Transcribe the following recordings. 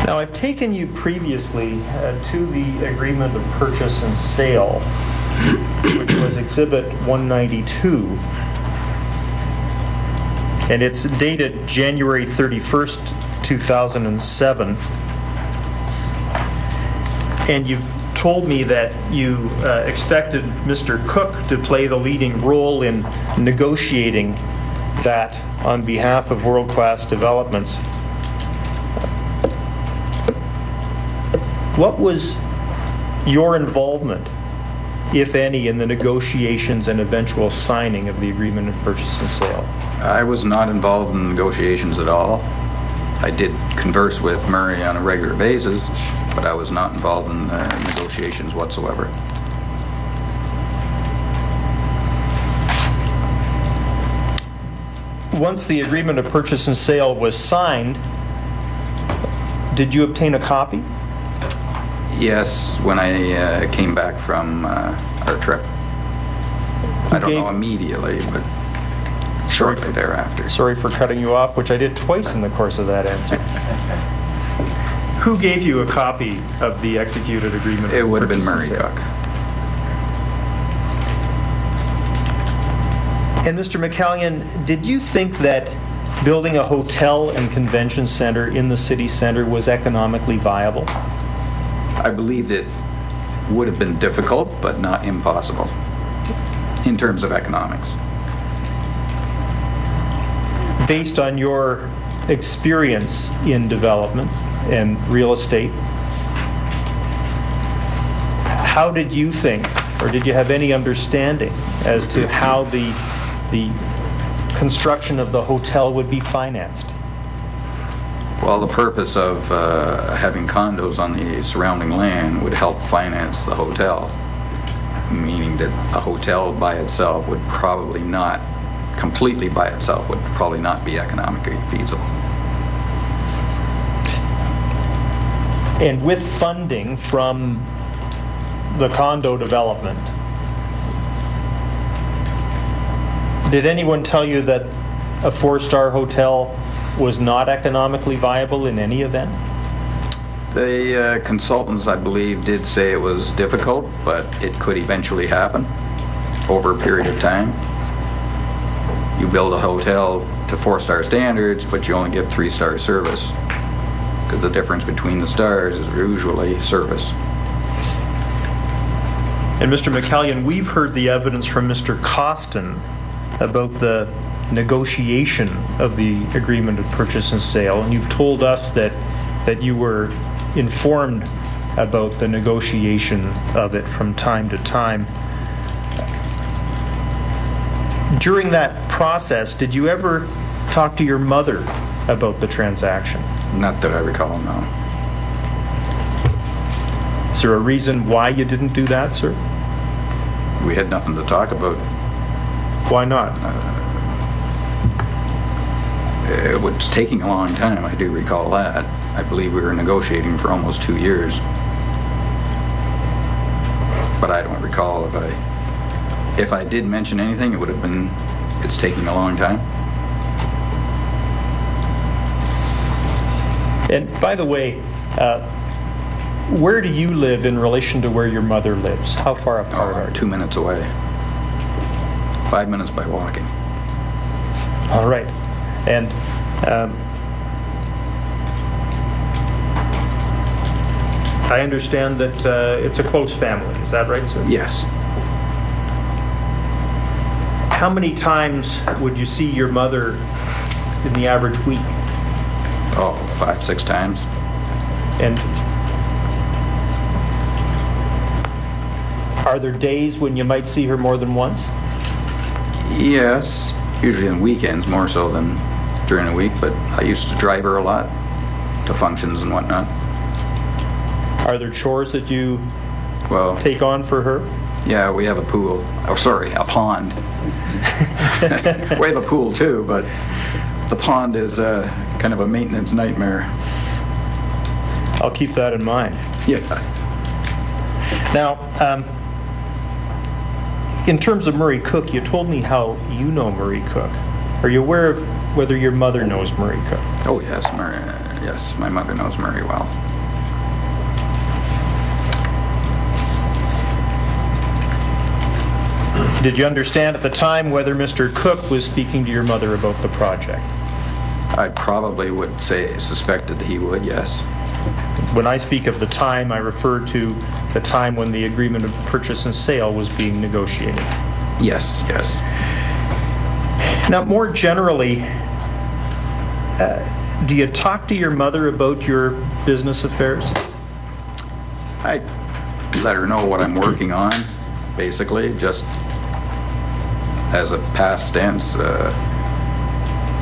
Now, I've taken you previously to the agreement of purchase and sale, which was Exhibit 192, and it's dated January 31st, 2007. And you've told me that you expected Mr. Cook to play the leading role in negotiating that on behalf of World Class Developments. What was your involvement, if any, in the negotiations and eventual signing of the agreement of purchase and sale? I was not involved in negotiations at all. I did converse with Murray on a regular basis, but I was not involved in negotiations whatsoever. Once the agreement of purchase and sale was signed, did you obtain a copy? Yes, when I came back from our trip. I don't know immediately, but shortly thereafter. Sorry for cutting you off, which I did twice in the course of that answer. Who gave you a copy of the executed agreement? It would have been Murray Cook. And Mr. McCallion, did you think that building a hotel and convention center in the city center was economically viable? I believed it would have been difficult, but not impossible in terms of economics. Based on your experience in development and real estate, how did you think, or did you have any understanding as to how the construction of the hotel would be financed? Well, the purpose of having condos on the surrounding land would help finance the hotel, meaning that a hotel by itself would probably not, completely by itself, would probably not be economically feasible. And with funding from the condo development, did anyone tell you that a four-star hotel was not economically viable in any event? The consultants, I believe, did say it was difficult, but it could eventually happen over a period of time. You build a hotel to four-star standards, but you only get three-star service, because the difference between the stars is usually service. And Mr. McCallion, we've heard the evidence from Mr. Costin about the negotiation of the agreement of purchase and sale, and you've told us that you were informed about the negotiation of it from time to time. During that process, did you ever talk to your mother about the transaction? Not that I recall, no. Is there a reason why you didn't do that, sir? We had nothing to talk about. Why not? It was taking a long time, I do recall that. I believe we were negotiating for almost 2 years. But I don't recall if I did mention anything, it would have been, it's taking a long time. And by the way, where do you live in relation to where your mother lives? How far apart are you? 2 minutes away. 5 minutes by walking. All right. And I understand that it's a close family. Is that right, sir? Yes. How many times would you see your mother in the average week? Oh, 5, 6 times. And are there days when you might see her more than once? Yes, usually on weekends more so than during the week, but I used to drive her a lot to functions and whatnot. Are there chores that you Well, take on for her? Yeah, we have a pool. Oh, sorry, a pond. We have a pool too, but the pond is kind of a maintenance nightmare. I'll keep that in mind. Yeah. Now, in terms of Murray Cook, you told me how you know Murray Cook. Are you aware of whether your mother knows Murray Cook? Oh yes, Yes, my mother knows Murray well. Did you understand at the time whether Mr. Cook was speaking to your mother about the project? I probably would say, suspected he would, yes. When I speak of the time, I refer to the time when the agreement of purchase and sale was being negotiated. Yes, yes. Now, more generally, do you talk to your mother about your business affairs? I let her know what I'm working on, basically, just as a past tense.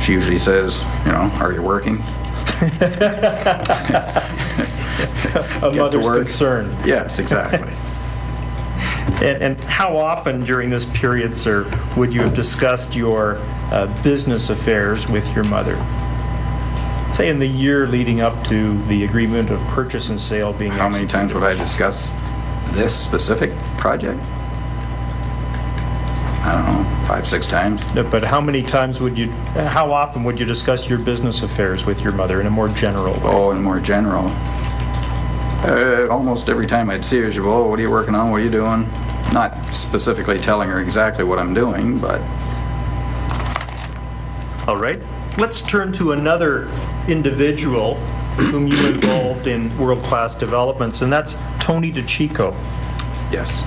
She usually says, you know, are you working? A mother's concern. Yes, exactly. And how often during this period, sir, would you have discussed your business affairs with your mother? Say in the year leading up to the agreement of purchase and sale being How many times would I discuss this specific project? I don't know, 5, 6 times. No, but how many times would you, how often would you discuss your business affairs with your mother in a more general way? Oh, in more general. Almost every time I'd see her, she'd go, oh, what are you working on? What are you doing? Not specifically telling her exactly what I'm doing, but... All right. Let's turn to another individual whom you involved in world-class developments, and that's Tony DeChico. Yes.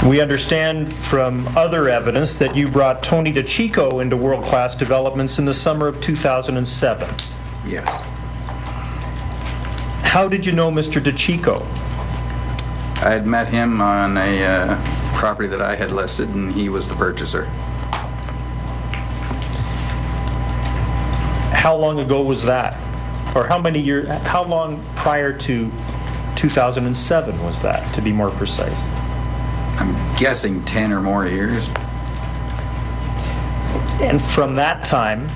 We understand from other evidence that you brought Tony DeChico into world-class developments in the summer of 2007. Yes. How did you know Mr. DeChico? I had met him on a property that I had listed, and he was the purchaser. How long ago was that? Or how many years, how long prior to 2007 was that, to be more precise? I'm guessing 10 or more years. And from that time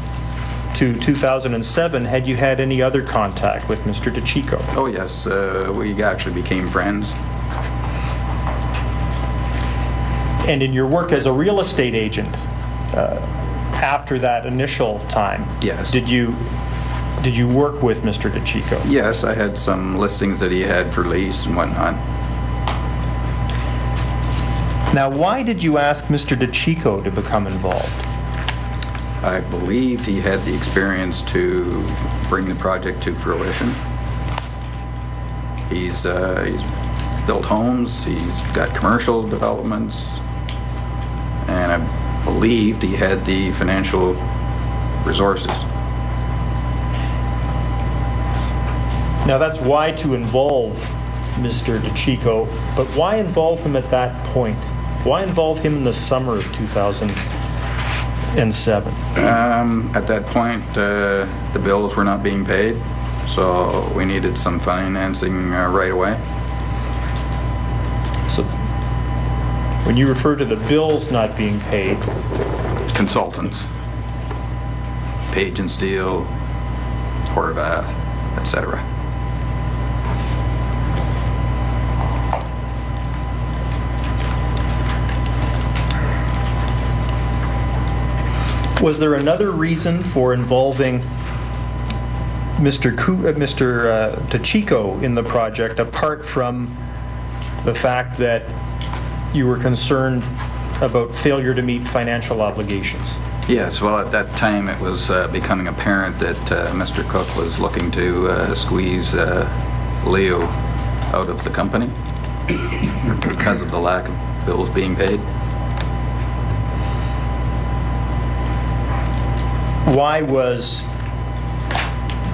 to 2007, had you had any other contact with Mr. DeChico? Oh, yes. We actually became friends. And in your work as a real estate agent, after that initial time, Yes. did you work with Mr. DeChico? Yes, I had some listings that he had for lease and whatnot. Now, why did you ask Mr. DeChico to become involved? I believed he had the experience to bring the project to fruition. He's built homes, he's got commercial developments, and I believed he had the financial resources. Now, that's why to involve Mr. DeChico, but why involve him at that point? Why involve him in the summer of 2007? At that point, the bills were not being paid, so we needed some financing right away. So, when you refer to the bills not being paid, Consultants, Page and Steel, Horvath, etc. was there another reason for involving Mr. DeChico in the project, apart from the fact that you were concerned about failure to meet financial obligations? Yes, well, at that time it was becoming apparent that Mr. Cook was looking to squeeze Leo out of the company because of the lack of bills being paid. Why was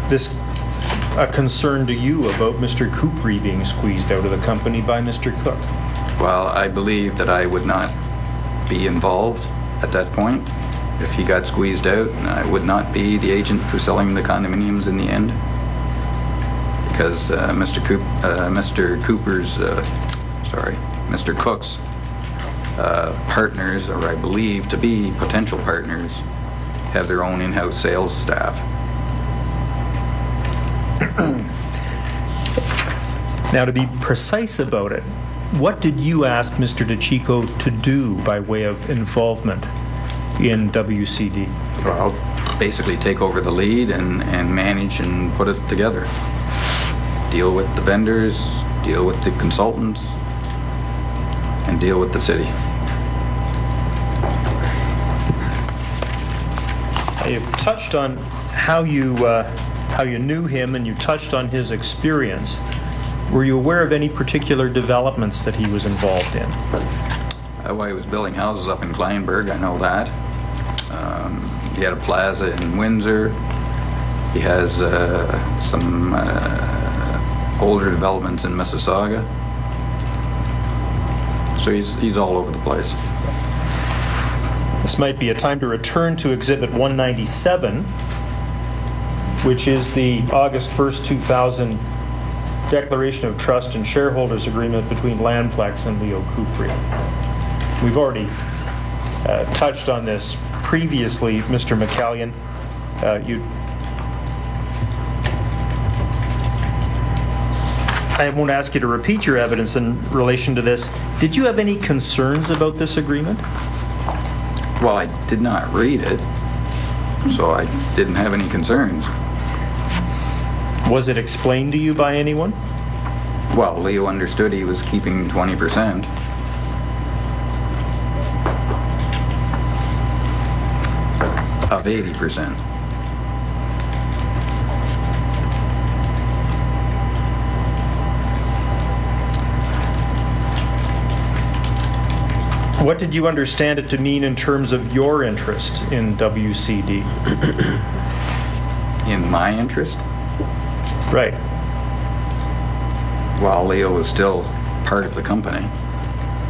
this a concern to you about Mr. Couprie being squeezed out of the company by Mr. Cook? Well, I believe that I would not be involved at that point. If he got squeezed out, I would not be the agent for selling the condominiums in the end. Because Mr. Cook's partners, or I believe to be potential partners, have their own in-house sales staff. Now, to be precise about it, what did you ask Mr. DeChico to do by way of involvement in WCD? Well, basically take over the lead and manage and put it together. Deal with the vendors, deal with the consultants, and deal with the city. You've touched on how you knew him, and you touched on his experience. Were you aware of any particular developments that he was involved in? Well, he was building houses up in Kleinburg, I know that. He had a plaza in Windsor. He has some older developments in Mississauga. So he's all over the place. This might be a time to return to Exhibit 197, which is the August 1st, 2000 Declaration of Trust and Shareholders Agreement between Landplex and Leo Kupri. We've already touched on this previously, Mr. McCallion. I won't ask you to repeat your evidence in relation to this. Did you have any concerns about this agreement? Well, I did not read it, so I didn't have any concerns. Was it explained to you by anyone? Well, Leo understood he was keeping 20%. Of 80%. What did you understand it to mean in terms of your interest in WCD? In my interest? Right. Well, Leo was still part of the company,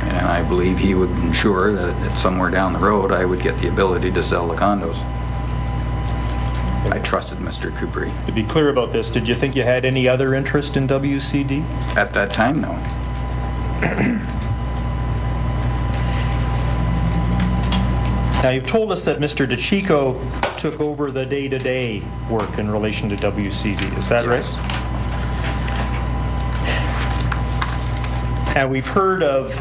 and I believe he would ensure that somewhere down the road I would get the ability to sell the condos. I trusted Mr. Kupri. To be clear about this, did you think you had any other interest in WCD? At that time, no. Now, you've told us that Mr. DeChico took over the day-to-day work in relation to WCD. Is that Yes. right? And we've heard of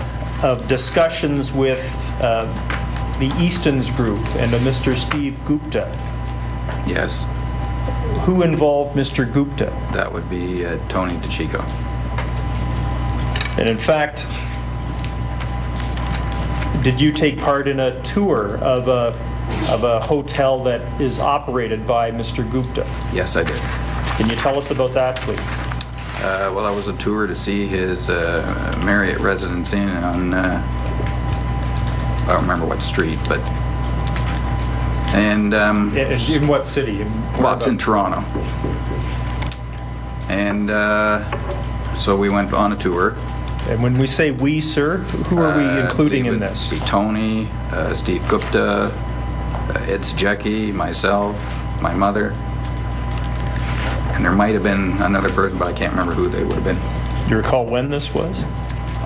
discussions with the Easton's group and a Mr. Steve Gupta. Yes, Who involved Mr. Gupta? that would be Tony DeChico. And in fact, did you take part in a tour of a hotel that is operated by Mr. Gupta? Yes, I did. Can you tell us about that, please? Well, that was a tour to see his Marriott Residence Inn on, I don't remember what street, but, and... In what city? Well, it's in Toronto. And so we went on a tour. And when we say we, sir, who are we including in this? Be Tony, Steve Gupta, Ed Sajecki, myself, my mother. And there might have been another person, but I can't remember who they would have been. Do you recall when this was?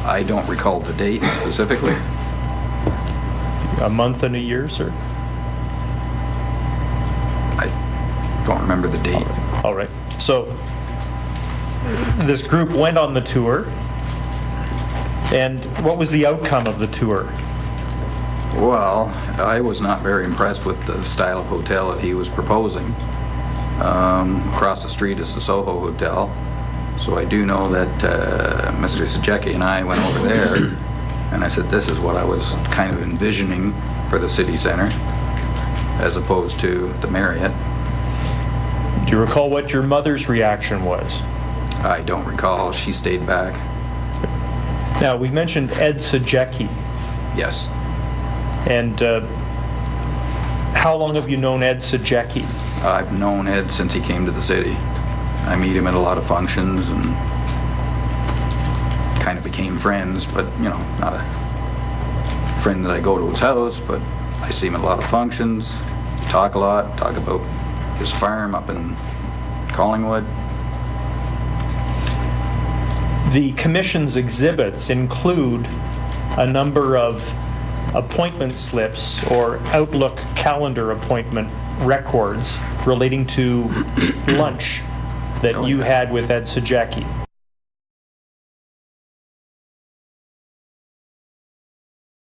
I don't recall the date specifically. A month and a year, sir? I don't remember the date. All right. So this group went on the tour. And what was the outcome of the tour? Well, I was not very impressed with the style of hotel that he was proposing. Across the street is the Soho Hotel. So I do know that Mr. Sajecki and I went over there, and I said, this is what I was kind of envisioning for the city center, as opposed to the Marriott. Do you recall what your mother's reaction was? I don't recall. She stayed back. Now, we mentioned Ed Sajecki. Yes. And how long have you known Ed Sajecki? I've known Ed since he came to the city. I meet him at a lot of functions and kind of became friends, but, you know, not a friend that I go to his house, but I see him at a lot of functions, talk a lot, talk about his farm up in Collingwood. The Commission's exhibits include a number of appointment slips or Outlook calendar appointment records relating to lunch that you had with Ed Sajecki.